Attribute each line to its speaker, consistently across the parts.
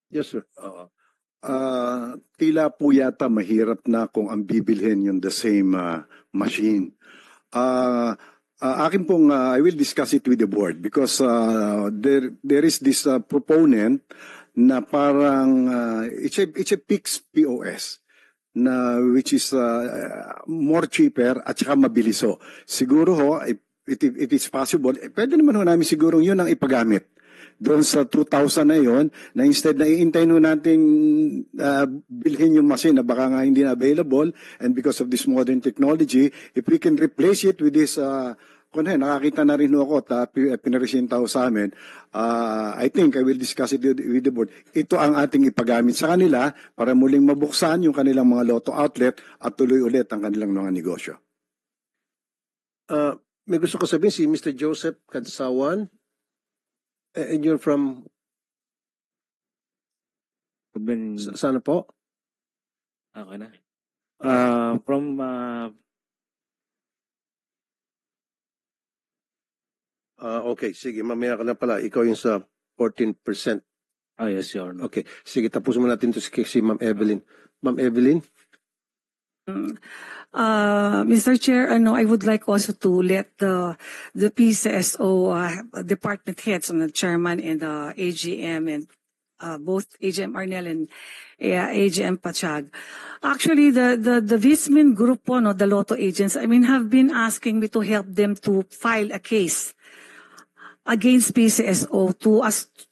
Speaker 1: Yes, sir.
Speaker 2: Tila po yata mahirap na kung ang bibilhin yung the same machine. Akin pong, I will discuss it with the board because there is this proponent na parang it's a fixed POS na which is more cheaper at saka mabiliso. Siguro ho, if it is possible, pwede naman ho namin siguro yun ang ipagamit doon sa 2,000 na yon, na instead na iintayin ho natin bilhin yung machine na baka nga hindi na available, and because of this modern technology, if we can replace it with this nakakita na rin ako at pinaresenta ho sa amin, I think I will discuss it with the board. Ito ang ating ipagamit sa kanila para muling mabuksan yung kanilang mga Lotto outlet at tuloy ulit ang kanilang mga negosyo.
Speaker 1: May gusto ko sabihin si Mr. Joseph Kadsawan. And you're from... Sana po?
Speaker 3: Okay na. From...
Speaker 1: Okay, sige. Mamaya ka na pala. Ikaw yung sa 14%.
Speaker 3: yes, Your Honor.
Speaker 1: Okay. Sige, tapusin mo natin ito si Ma'am Evelyn. Ma'am Evelyn?
Speaker 4: Mr. Chair, I would like also to let the PCSO department heads, the chairman and the AGM and both AGM Arnel and AGM Pachag. Actually, the Vismin group po, the Lotto agents, have been asking me to help them to file a case against PCSO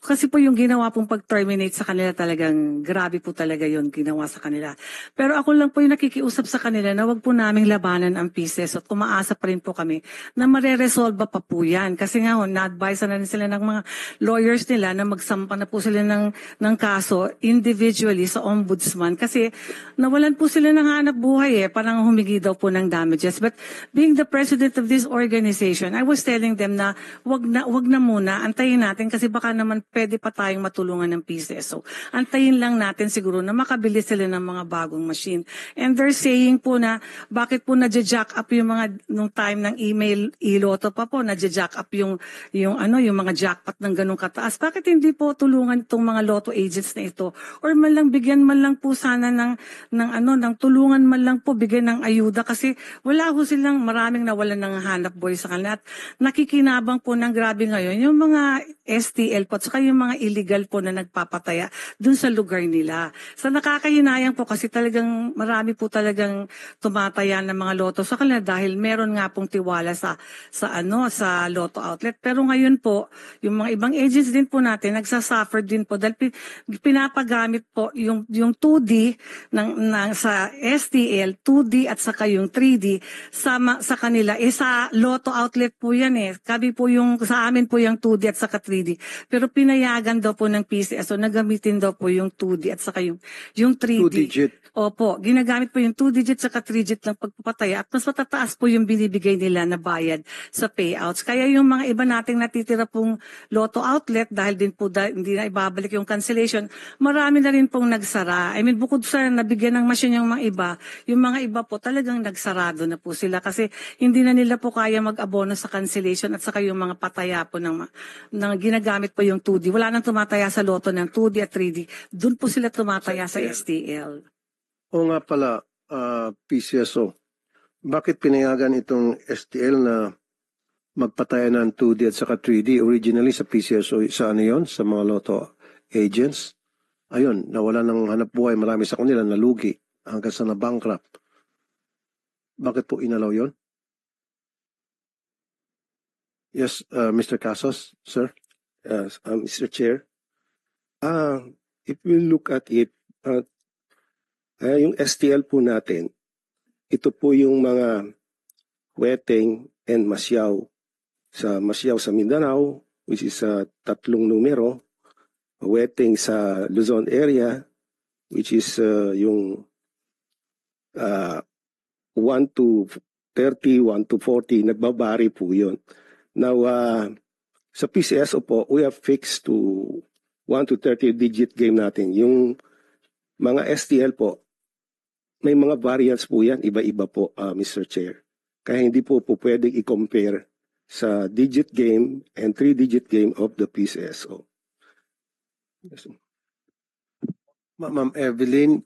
Speaker 4: kasi po yung ginawa pong pag-terminate sa kanila talagang grabe po talaga yon ginawa sa kanila. Pero ako lang po yung nakikiusap sa kanila na wag po naming labanan ang PCSO at umaasa pa rin po kami na mareresolve pa po yan. Kasi nga na-advise na rin sila ng mga lawyers nila na magsampa na po sila ng kaso individually sa ombudsman kasi nawalan po sila ng hanap buhay parang humingi daw po ng damages. But being the president of this organization, I was telling them na wag na muna, antayin natin kasi baka naman pwede pa tayong matulungan ng PCSO. Antayin lang natin siguro na makabili sila ng mga bagong machine. And they're saying po na bakit po nadja-jack up yung mga nung time ng email iloto pa po, nadja-jack up yung mga jackpot ng ganung kataas. Bakit hindi po tulungan itong mga lotto agents na ito? Or man lang bigyan man lang po sana ng tulungan man lang po bigyan ng ayuda kasi wala ho silang maraming nawalan ng hanap buhay sa kanila. At nakikinabang po ng grabe ngayon yung mga STL po at saka yung mga illegal po na nagpapataya dun sa lugar nila. So nakakahinayang po kasi talagang marami po talagang tumataya ng mga loto sa kanila dahil meron nga pong tiwala sa lotto outlet. Pero ngayon po, yung mga ibang agents din po natin nagsasuffer din po dahil pinapagamit po yung 2D sa STL, 2D at saka yung 3D sa kanila. Sa lotto outlet po yan Kami po sa amin po yung 2D at saka 3D. Pero pinayagan daw po ng PCSO na gamitin daw po yung 2D at saka yung 3D.
Speaker 1: 2-digit.
Speaker 4: Opo, ginagamit po yung 2-digit saka 3-digit lang pagpapataya at mas matataas po yung binibigay nila na bayad sa payouts. Kaya yung mga iba nating natitira pong lotto outlet dahil din po hindi na ibabalik yung cancellation, marami na rin pong nagsara. Bukod sa nabigyan ng machine yung mga iba po talagang nagsarado na po sila kasi hindi na nila po kaya mag-abono sa cancellation at saka yung mga pataya po ng ginagamit po yung 2D. Wala nang tumataya sa loto ng 2D at 3D. Doon po sila tumataya sa STL.
Speaker 1: O nga pala, PCSO, bakit pinayagan itong STL na magpataya ng 2D at saka 3D? Originally sa PCSO, sa sa mga lotto agents? Ayun, nawala ng hanap buhay, marami sa kanila nalugi hanggang sa na-bankrupt. Bakit po inalaw yon? Yes, Mr. Casos, sir.
Speaker 5: Mr. Chair, if we look at it, yung STL po natin, ito po yung mga Weteng and Masyaw. Masyaw sa Mindanao, which is 3 numero. Weteng sa Luzon area, which is yung 1 to 30, 1 to 40, nagbabari po yun. Now, sa PCSO po, we have fixed to 1 to 30 digit game natin. Yung mga STL po, may mga variants po yan, iba-iba po, Mr. Chair. Kaya hindi po pwedeng i-compare sa digit game and 3-digit game of the PCSO. Yes.
Speaker 1: Ma'am Evelyn,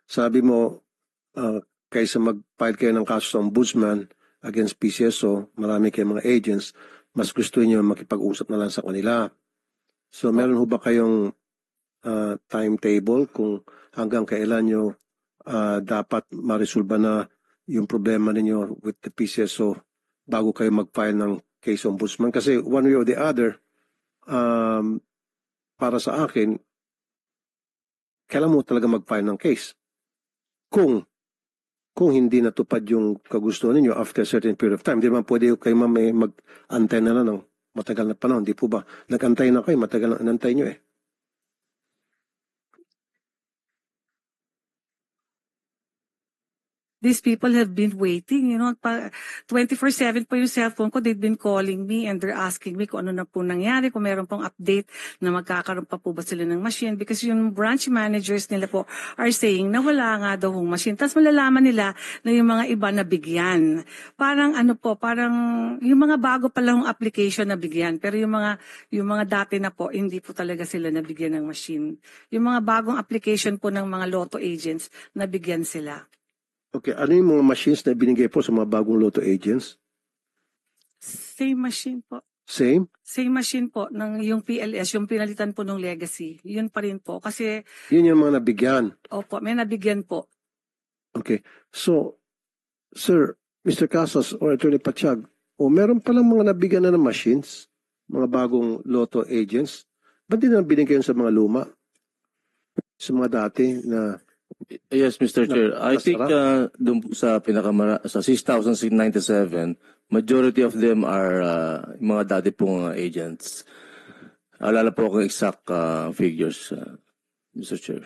Speaker 1: sabi mo, kaysa mag-file kayo ng kaso sa ombudsman against PCSO, marami kayong mga agents, mas gusto niyo makipag-usap na lang sa kanila. So meron ho ba kayong timetable kung hanggang kailan nyo dapat ma-resolve na yung problema ninyo with the PCSO bago kayo mag-file ng case ombudsman? Kasi one way or the other, para sa akin, kailan mo talaga mag-file ng case? Kung hindi natupad yung kagustuhan ninyo after a certain period of time, di naman pwede kayo mag-antay na ng matagal na panahon. Di po ba? Nag-antay na kayo, matagal na anantay nyo eh.
Speaker 4: These people have been waiting, 24/7 po yung cellphone ko. They've been calling me and they're asking me kung ano na po nangyari, kung meron pong update na magkakaroon pa po ba sila ng machine. Because yung branch managers nila po are saying na wala nga daw yung machine. Tapos malalaman nila na yung mga iba nabigyan. Parang yung mga bago pa lang application nabigyan. Pero yung mga dati na po, hindi po talaga sila nabigyan ng machine. Yung mga bagong application po ng mga lotto agents, nabigyan sila.
Speaker 1: Okay, ano yung mga machines na binigay po sa mga bagong lotto agents?
Speaker 4: Same machine po.
Speaker 1: Same?
Speaker 4: Same machine po ng yung PLS, yung pinalitan po ng Legacy. Yun pa rin po. Kasi,
Speaker 1: Yun yung mga nabigyan.
Speaker 4: opo, may nabigyan po.
Speaker 1: Okay. So, Sir, Mr. Casas or Attorney Pachag, meron palang mga nabigyan na ng machines, mga bagong lotto agents. Ba't di na binigay yun sa mga luma? Sa mga dati na...
Speaker 3: Yes, Mr. Chair. I think doon po sa sa 6,697, majority of them are mga dati pong agents. Alala po akong exact figures, Mr. Chair.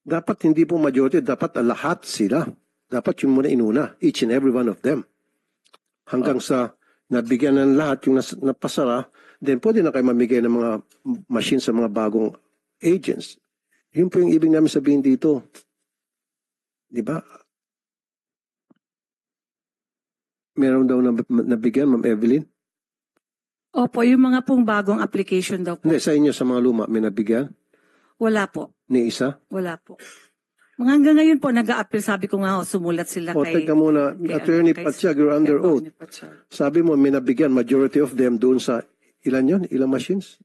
Speaker 1: Dapat hindi po majority, dapat lahat sila. Dapat yung muna inuna, each and every one of them. Hanggang sa nabigyan ng lahat, yung napasara, then pwede na kayo mamigay ng mga machine sa mga bagong agents. Yun po yung ibig namin sabihin dito. Di ba? Meron daw nabigyan, Ma'am Evelyn?
Speaker 4: Opo, yung mga pong bagong application daw po.
Speaker 1: Hindi, sa inyo sa mga luma, may nabigyan?
Speaker 4: Wala po.
Speaker 1: Ni isa?
Speaker 4: Wala po. Mga hanggang ngayon po, nag-a-appeal. Sabi ko nga, sumulat sila
Speaker 1: O, teka muna. Attorney Pachag, you're under oath. Sabi mo, may nabigyan, majority of them doon sa, ilan yun? Ilang machines?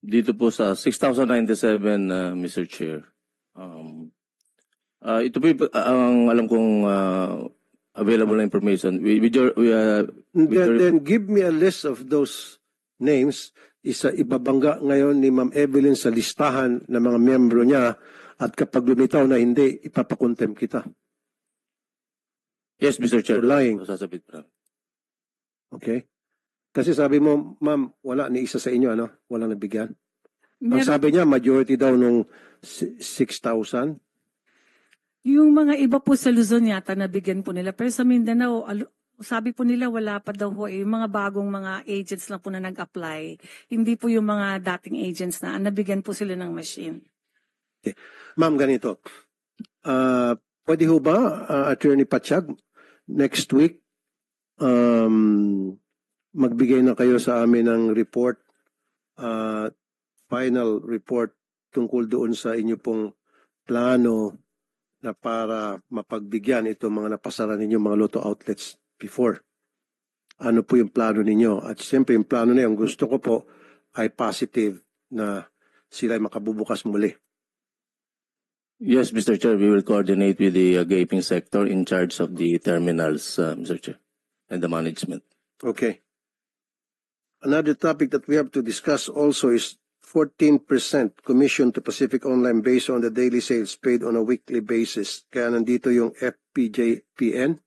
Speaker 3: Dito po sa 6,097, Mr. Chair. Ito po ang alam kong available na information.
Speaker 1: Then give me a list of those names. Ibabangga ngayon ni Ma'am Evelyn sa listahan ng mga membro niya at kapag lumitaw na hindi, ipapakontem kita.
Speaker 3: Yes, Mr. Chair.
Speaker 1: You're lying.
Speaker 3: Sasabit pa.
Speaker 1: Okay? Kasi sabi mo, ma'am, wala ni isa sa inyo, ano? Walang nabigyan. Ang
Speaker 4: Meron,
Speaker 1: sabi niya, majority daw nung 6,000.
Speaker 4: yung mga iba po sa Luzon yata, nabigyan po nila. Pero sa Mindanao, sabi po nila wala pa daw po. Yung mga bagong mga agents lang po na nag-apply. Hindi po yung mga dating agents na nabigyan po sila ng machine.
Speaker 1: Okay. Ma'am, ganito. Pwede ho ba, Attorney Pachag, next week, magbigay na kayo sa amin ng report, final report tungkol doon sa inyo pong plano na para mapagbigyan itong mga napasara ninyo mga lotto outlets before. Ano po yung plano ninyo? At siyempre yung plano na yung gusto ko po ay positive na sila ay makabubukas muli.
Speaker 3: Yes, Mr. Chair, we will coordinate with the gaping sector in charge of the terminals, Mr. Chair, and the management.
Speaker 1: Okay. Another topic that we have to discuss also is 14% commission to Pacific Online based on the daily sales paid on a weekly basis. Kaya nandito yung FPJPN.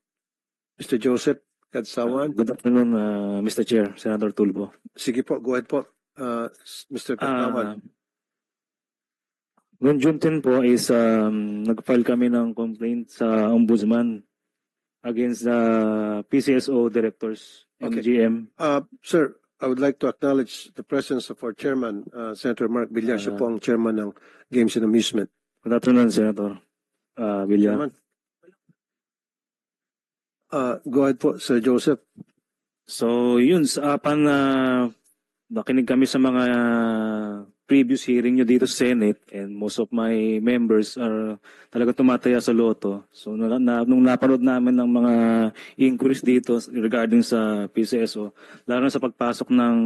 Speaker 1: Mr. Joseph Kadsawan.
Speaker 6: Good afternoon, Mr. Chair, Senator Tulfo.
Speaker 1: Sige po, go ahead po. Mr. Kadsawan.
Speaker 6: Noong June 10 po is nag-file kami ng complaint sa Ombudsman against the PCSO directors and
Speaker 1: Okay.
Speaker 6: GM.
Speaker 1: Sir, I would like to acknowledge the presence of our chairman, Senator Mark Villar. Siya po ang chairman ng Games and Amusement.
Speaker 6: Good afternoon, Senator Villar.
Speaker 1: Chairman. Go ahead po, Sir Joseph.
Speaker 6: So yun, sa nakinig kami sa mga previous hearing nyo dito sa Senate, and most of my members are talaga tumataya sa loto. So nung napanood namin ng mga inquiries dito regarding sa PCSO, lalo na sa pagpasok ng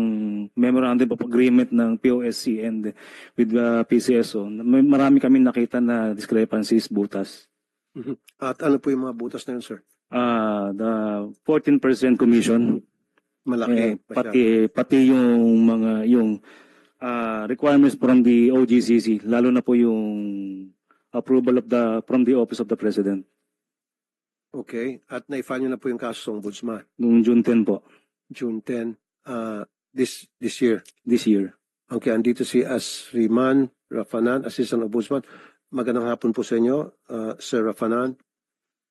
Speaker 6: Memorandum of Agreement ng POSC and with the PCSO, marami kami nakita na discrepancies, butas.
Speaker 1: At ano po yung mga butas na yun, sir?
Speaker 6: The 14% commission,
Speaker 1: Malaki.
Speaker 6: pati yung mga requirements from the OGCC, lalo na po yung approval from the Office of the President
Speaker 1: Okay. At naifile nyo na po yung kaso sa ombudsman.
Speaker 6: noong June 10 po,
Speaker 1: June 10, this year.
Speaker 6: this year.
Speaker 1: Okay, andito si Asriman Rafanan, Assistant Ombudsman. Magandang hapon po sa inyo, Sir Rafanan.